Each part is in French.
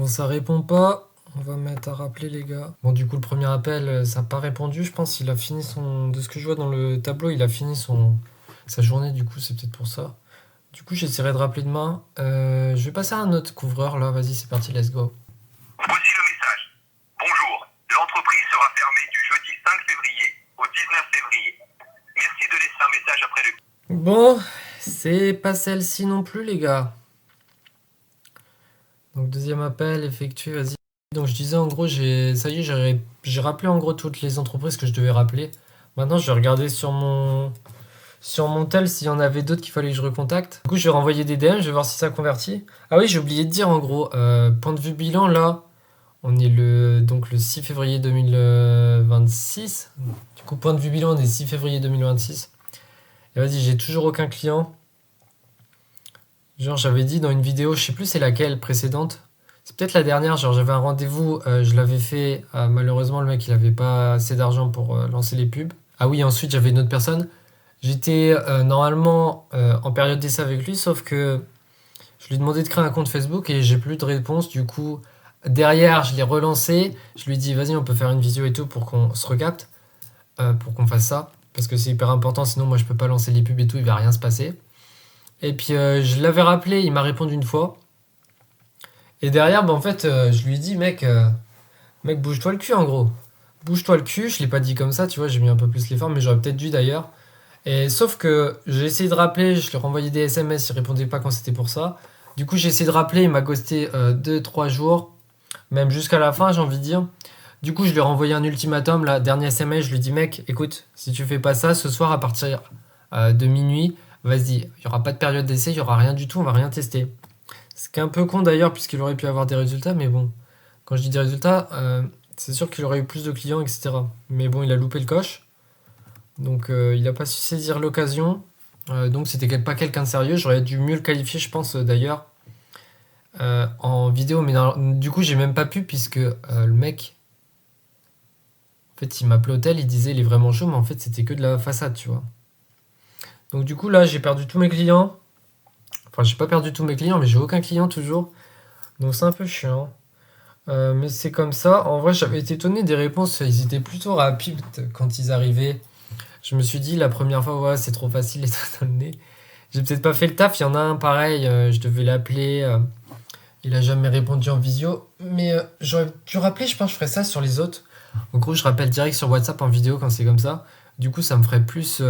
Bon, ça répond pas. On va mettre à rappeler, les gars. Bon, du coup, le premier appel, ça n'a pas répondu. Je pense qu'il a fini son. De ce que je vois dans le tableau, il a fini sa journée. Du coup, c'est peut-être pour ça. Du coup, j'essaierai de rappeler demain. Je vais passer à un autre couvreur là. Vas-y, c'est parti, let's go. Voici le message. Bonjour. L'entreprise sera fermée du jeudi 5 février au 19 février. Merci de laisser un message après le... Bon, c'est pas celle-ci non plus, les gars. Donc, deuxième appel effectué, vas-y. Donc, je disais en gros, ça y est, j'ai rappelé en gros toutes les entreprises que je devais rappeler. Maintenant, je vais regarder sur mon tel s'il y en avait d'autres qu'il fallait que je recontacte. Du coup, je vais renvoyer des DM, je vais voir si ça convertit. Ah oui, j'ai oublié de dire en gros, point de vue bilan là, on est donc le 6 février 2026. Du coup, point de vue bilan, on est 6 février 2026. Et vas-y, j'ai toujours aucun client. Genre, j'avais dit dans une vidéo, je sais plus c'est laquelle précédente. C'est peut-être la dernière, genre j'avais un rendez-vous, je l'avais fait. Malheureusement, le mec, il avait pas assez d'argent pour lancer les pubs. Ah oui, ensuite, j'avais une autre personne. J'étais normalement en période d'essai avec lui, sauf que je lui ai demandé de créer un compte Facebook et j'ai plus de réponse. Du coup, derrière, je l'ai relancé. Je lui ai dit, vas-y, on peut faire une visio et tout pour qu'on se recapte, pour qu'on fasse ça. Parce que c'est hyper important, sinon moi je peux pas lancer les pubs et tout, il va rien se passer. Et puis je l'avais rappelé, il m'a répondu une fois. Et derrière, bah, en fait, je lui ai dit, mec, bouge-toi le cul en gros. Bouge-toi le cul, je l'ai pas dit comme ça, tu vois, j'ai mis un peu plus l'effort, mais j'aurais peut-être dû d'ailleurs. Et sauf que j'ai essayé de rappeler, je lui ai renvoyé des SMS, il répondait pas quand c'était pour ça. Du coup, j'ai essayé de rappeler, il m'a ghosté 2-3 jours, même jusqu'à la fin, j'ai envie de dire. Du coup, je lui ai renvoyé un ultimatum, là, dernier SMS, je lui ai dit, mec, écoute, si tu fais pas ça, ce soir à partir de minuit, vas-y, il y aura pas de période d'essai, il y aura rien du tout, on va rien tester. Ce qui est un peu con d'ailleurs, puisqu'il aurait pu avoir des résultats, mais bon, quand je dis des résultats, c'est sûr qu'il aurait eu plus de clients, etc. Mais bon, il a loupé le coche. Donc il n'a pas su saisir l'occasion. Donc c'était pas quelqu'un de sérieux. J'aurais dû mieux le qualifier, je pense, d'ailleurs, en vidéo. Mais du coup, j'ai même pas pu, puisque le mec, en fait, il m'appelait au tel, il disait il est vraiment chaud, mais en fait, c'était que de la façade, tu vois. Donc du coup, là, j'ai perdu tous mes clients. Enfin, j'ai pas perdu tous mes clients, mais j'ai aucun client toujours. Donc c'est un peu chiant. Mais c'est comme ça. En vrai, j'avais été étonné des réponses. Ils étaient plutôt rapides quand ils arrivaient. Je me suis dit la première fois, ouais, c'est trop facile les doigts dans le nez. J'ai peut-être pas fait le taf. Il y en a un pareil, je devais l'appeler. Il a jamais répondu en visio. Mais j'aurais dû rappeler, je pense que je ferais ça sur les autres. En gros, je rappelle direct sur WhatsApp en vidéo quand c'est comme ça. Du coup, ça me ferait plus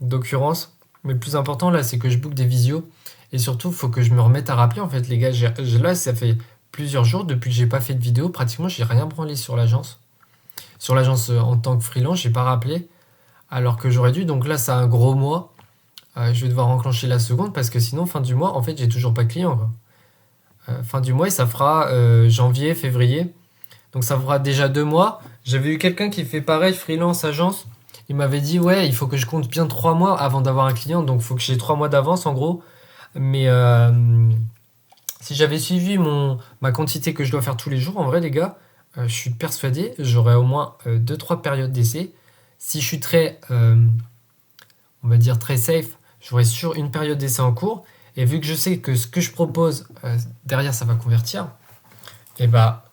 d'occurrence. Mais le plus important là, c'est que je book des visios. Et surtout, il faut que je me remette à rappeler en fait, les gars. Là, ça fait plusieurs jours depuis que j'ai pas fait de vidéo. Pratiquement, j'ai rien branlé sur l'agence. Sur l'agence en tant que freelance, j'ai pas rappelé. Alors que j'aurais dû. Donc là, c'est un gros mois. Je vais devoir enclencher la seconde parce que sinon, fin du mois, en fait, j'ai toujours pas de clients, quoi. Fin du mois, et ça fera janvier, février. Donc ça fera déjà 2 mois. J'avais eu quelqu'un qui fait pareil, freelance, agence. Il m'avait dit, ouais, il faut que je compte bien 3 mois avant d'avoir un client. Donc il faut que j'ai 3 mois d'avance, en gros. Mais si j'avais suivi ma quantité que je dois faire tous les jours, en vrai, les gars, je suis persuadé, j'aurais au moins 2-3 périodes d'essai. Si je suis très, on va dire, très safe, j'aurai sur une période d'essai en cours. Et vu que je sais que ce que je propose, derrière, ça va convertir, et bah,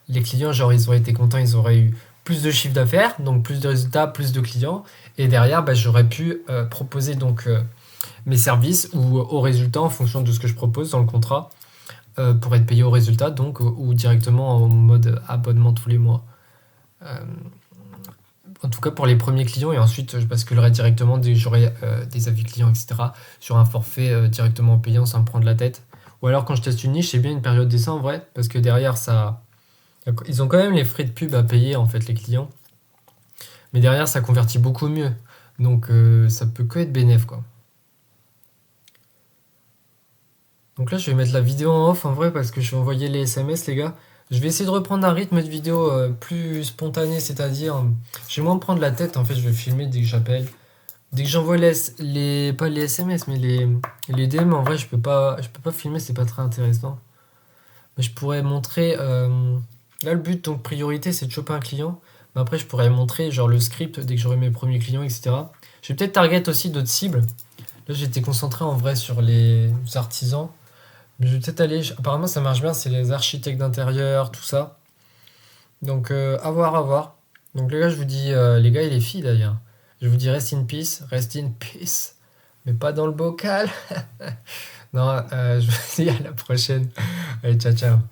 les clients, genre, ils auraient été contents, ils auraient eu plus de chiffre d'affaires, donc plus de résultats, plus de clients. Et derrière, bah, j'aurais pu proposer donc mes services ou au résultat en fonction de ce que je propose dans le contrat pour être payé au résultat, donc ou directement en mode abonnement tous les mois. Euh, En tout cas pour les premiers clients, et ensuite je basculerai directement dès que j'aurai des avis clients, etc. sur un forfait directement payant sans me prendre la tête. Ou alors quand je teste une niche, c'est bien une période d'essai en vrai, parce que derrière ça, ils ont quand même les frais de pub à payer en fait les clients, mais derrière ça convertit beaucoup mieux. Donc ça peut que être bénéf quoi. Donc là je vais mettre la vidéo en off en vrai parce que je vais envoyer les SMS les gars. Je vais essayer de reprendre un rythme de vidéo plus spontané, c'est-à-dire je vais moins me prendre la tête en fait, je vais filmer dès que j'appelle. Dès que j'envoie pas les SMS mais les DM en vrai je peux pas filmer, c'est pas très intéressant. Mais je pourrais montrer là le but donc priorité c'est de choper un client. Mais après je pourrais montrer genre le script dès que j'aurai mes premiers clients, etc. Je vais peut-être target aussi d'autres cibles. Là j'étais concentré en vrai sur les artisans. Mais je vais peut-être aller. Apparemment, ça marche bien, c'est les architectes d'intérieur, tout ça. Donc, à voir, à voir. Donc, les gars, je vous dis, les gars et les filles d'ailleurs, je vous dis rest in peace, rest in peace. Mais pas dans le bocal. Non, je vous dis à la prochaine. Allez, ciao, ciao.